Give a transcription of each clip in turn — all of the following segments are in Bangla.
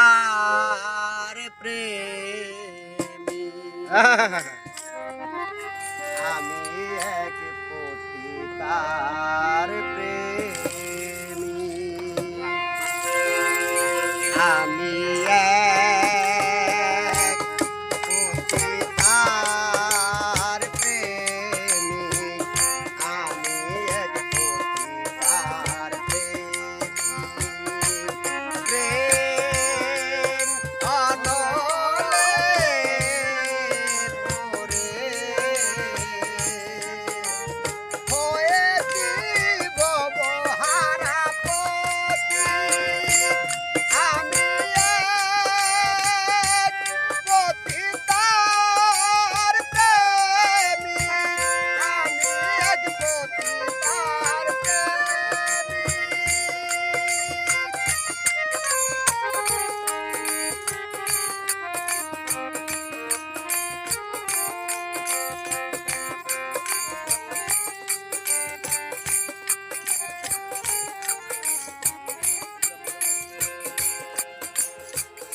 পতিতার প্রেমী আমি এক পতিতার প্রেমী আমি এক পতিতার প্রেমী আমি এক পতিতার প্রেম অনলে পড়ে হয়েছি ভবহারা পতি আমি এক পতিতার প্রেমী আমি এক পতিতার প্রেমী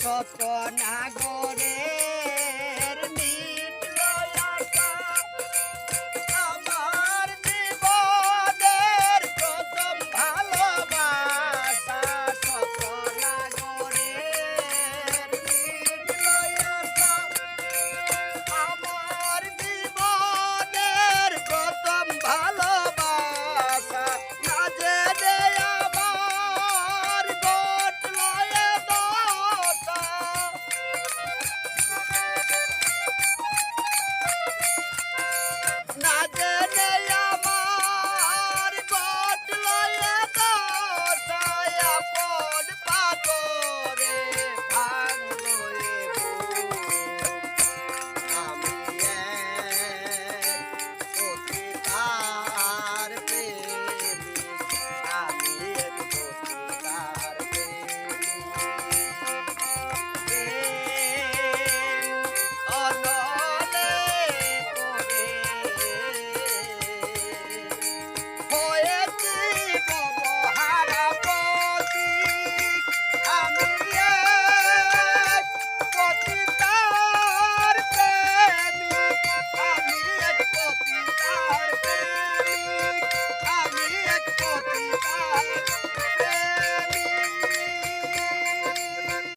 সপনা গরে